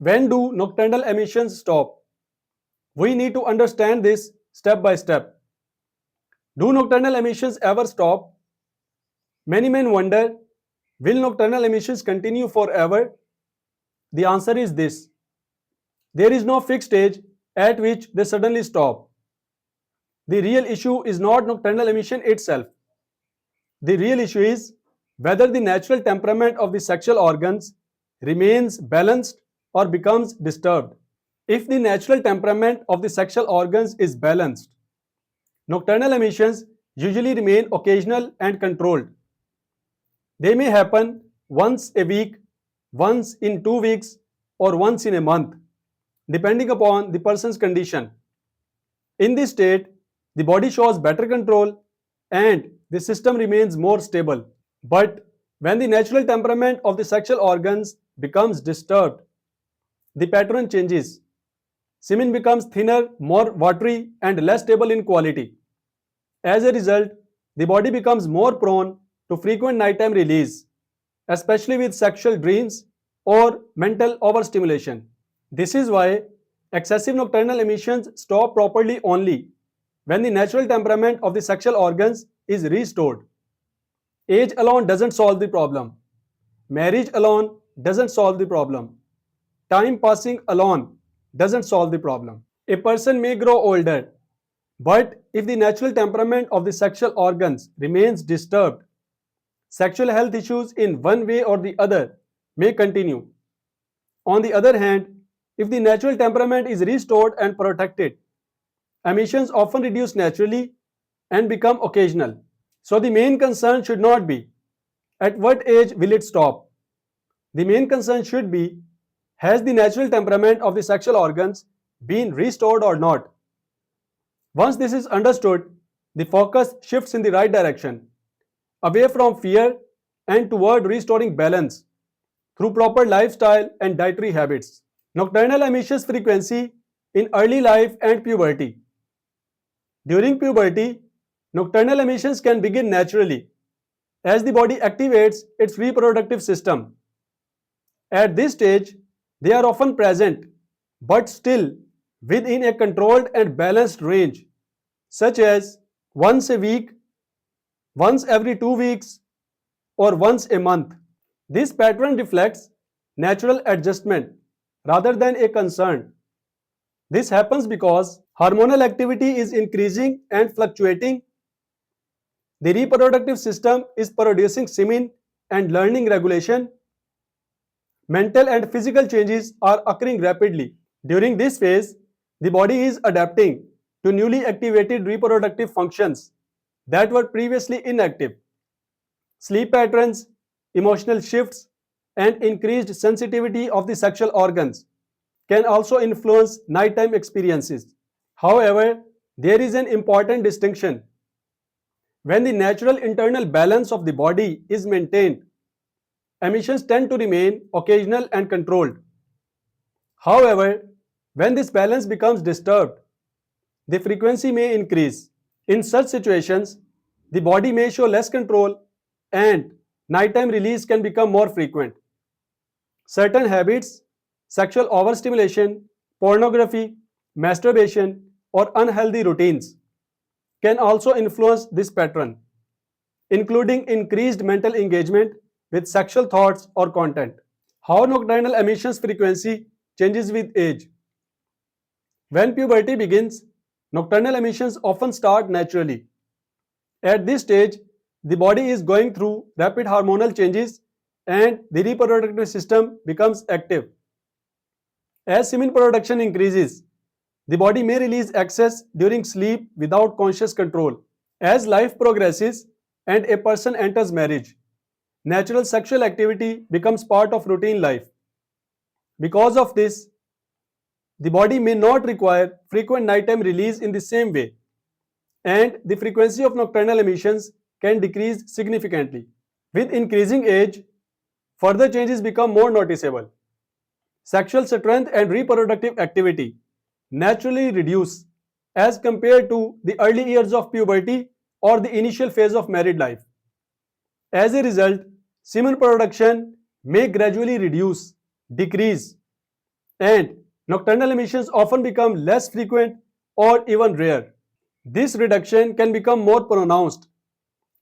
When do nocturnal emissions stop? We need to understand this step by step. Do nocturnal emissions ever stop? Many men wonder, will nocturnal emissions continue forever? The answer is this. There is no fixed age at which they suddenly stop. The real issue is not nocturnal emission itself. The real issue is whether the natural temperament of the sexual organs remains balanced or becomes disturbed. If the natural temperament of the sexual organs is balanced, nocturnal emissions usually remain occasional and controlled. They may happen once a week, once in 2 weeks, or once in a month, depending upon the person's condition. In this state, the body shows better control and the system remains more stable. But when the natural temperament of the sexual organs becomes disturbed, the pattern changes. Semen becomes thinner, more watery, and less stable in quality. As a result, the body becomes more prone to frequent nighttime release, especially with sexual dreams or mental overstimulation. This is why excessive nocturnal emissions stop properly only when the natural temperament of the sexual organs is restored. Age alone doesn't solve the problem. Marriage alone doesn't solve the problem. Time passing alone doesn't solve the problem. A person may grow older, but if the natural temperament of the sexual organs remains disturbed, sexual health issues in one way or the other may continue. On the other hand, if the natural temperament is restored and protected, emissions often reduce naturally and become occasional. So the main concern should not be at what age will it stop. The main concern should be, has the natural temperament of the sexual organs been restored or not? Once this is understood, the focus shifts in the right direction, away from fear and toward restoring balance through proper lifestyle and dietary habits. Nocturnal emissions frequency in early life and puberty. During puberty, nocturnal emissions can begin naturally as the body activates its reproductive system. At this stage, they are often present, but still within a controlled and balanced range, such as once a week, once every 2 weeks, or once a month. This pattern reflects natural adjustment rather than a concern. This happens because hormonal activity is increasing and fluctuating. The reproductive system is producing semen and learning regulation. Mental and physical changes are occurring rapidly. During this phase, the body is adapting to newly activated reproductive functions that were previously inactive. Sleep patterns, emotional shifts, and increased sensitivity of the sexual organs can also influence nighttime experiences. However, there is an important distinction. When the natural internal balance of the body is maintained, emissions tend to remain occasional and controlled. However, when this balance becomes disturbed, the frequency may increase. In such situations, the body may show less control and nighttime release can become more frequent. Certain habits, sexual overstimulation, pornography, masturbation, or unhealthy routines can also influence this pattern, including increased mental engagement with sexual thoughts or content. How nocturnal emissions frequency changes with age. When puberty begins, nocturnal emissions often start naturally. At this stage, the body is going through rapid hormonal changes and the reproductive system becomes active. As semen production increases, the body may release excess during sleep without conscious control. As life progresses and a person enters marriage, natural sexual activity becomes part of routine life. Because of this, the body may not require frequent nighttime release in the same way, and the frequency of nocturnal emissions can decrease significantly. With increasing age, further changes become more noticeable. Sexual strength and reproductive activity naturally reduce as compared to the early years of puberty or the initial phase of married life. As a result, semen production may gradually reduce, decrease, and nocturnal emissions often become less frequent or even rare. This reduction can become more pronounced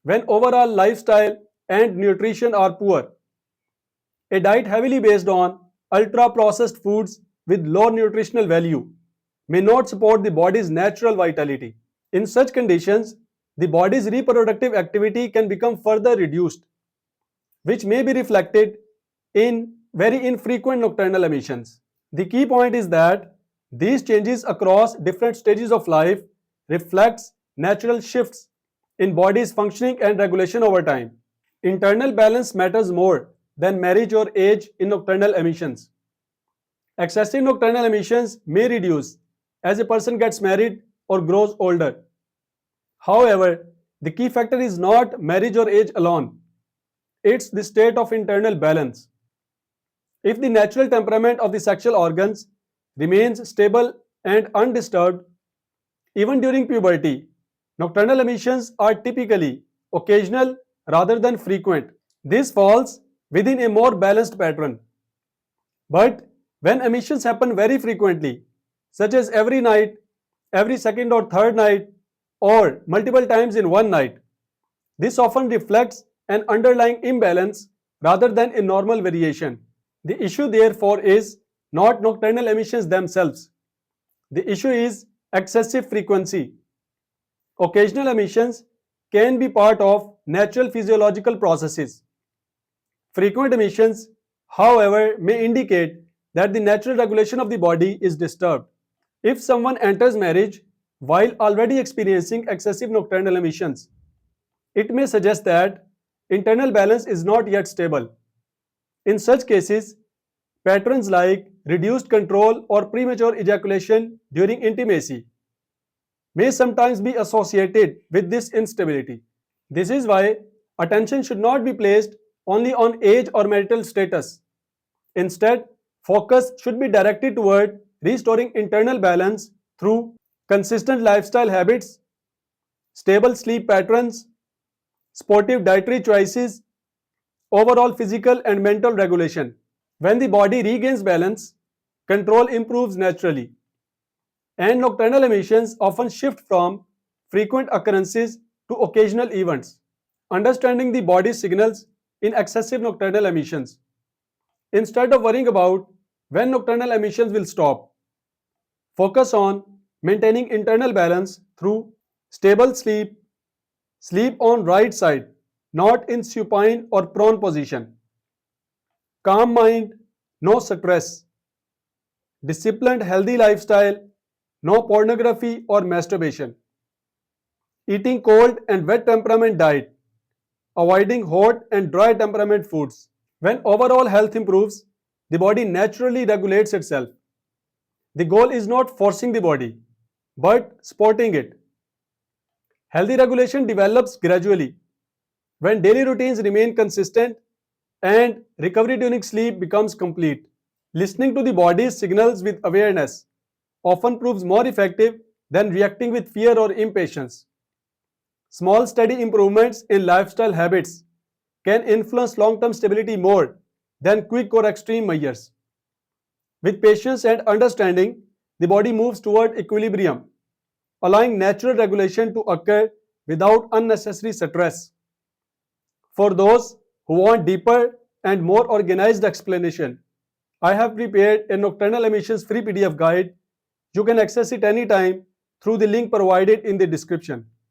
when overall lifestyle and nutrition are poor. A diet heavily based on ultra processed foods with low nutritional value may not support the body's natural vitality. In such conditions, the body's reproductive activity can become further reduced, which may be reflected in very infrequent nocturnal emissions. The key point is that these changes across different stages of life reflects natural shifts in body's functioning and regulation over time. Internal balance matters more than marriage or age in nocturnal emissions. Excessive nocturnal emissions may reduce as a person gets married or grows older. However, the key factor is not marriage or age alone. It's the state of internal balance. If the natural temperament of the sexual organs remains stable and undisturbed, even during puberty, nocturnal emissions are typically occasional rather than frequent. This falls within a more balanced pattern. But when emissions happen very frequently, such as every night, every second or third night, or multiple times in one night, this often reflects an underlying imbalance rather than a normal variation. The issue, therefore, is not nocturnal emissions themselves. The issue is excessive frequency. Occasional emissions can be part of natural physiological processes. Frequent emissions, however, may indicate that the natural regulation of the body is disturbed. If someone enters marriage while already experiencing excessive nocturnal emissions, it may suggest that internal balance is not yet stable. In such cases, patterns like reduced control or premature ejaculation during intimacy may sometimes be associated with this instability. This is why attention should not be placed only on age or marital status. Instead, focus should be directed toward restoring internal balance through consistent lifestyle habits, stable sleep patterns, sportive dietary choices, overall physical and mental regulation. When the body regains balance, control improves naturally, and nocturnal emissions often shift from frequent occurrences to occasional events. Understanding the body's signals in excessive nocturnal emissions. Instead of worrying about when nocturnal emissions will stop, focus on maintaining internal balance through stable sleep, sleep on right side, not in supine or prone position, calm mind, no stress, disciplined healthy lifestyle, no pornography or masturbation, eating cold and wet temperament diet, avoiding hot and dry temperament foods. When overall health improves, the body naturally regulates itself. The goal is not forcing the body, but supporting it. Healthy regulation develops gradually when daily routines remain consistent and recovery during sleep becomes complete. Listening to the body's signals with awareness often proves more effective than reacting with fear or impatience. Small steady improvements in lifestyle habits can influence long-term stability more than quick or extreme measures. With patience and understanding, the body moves toward equilibrium, allowing natural regulation to occur without unnecessary stress. For those who want deeper and more organized explanation, I have prepared a nocturnal emissions free PDF guide. You can access it anytime through the link provided in the description.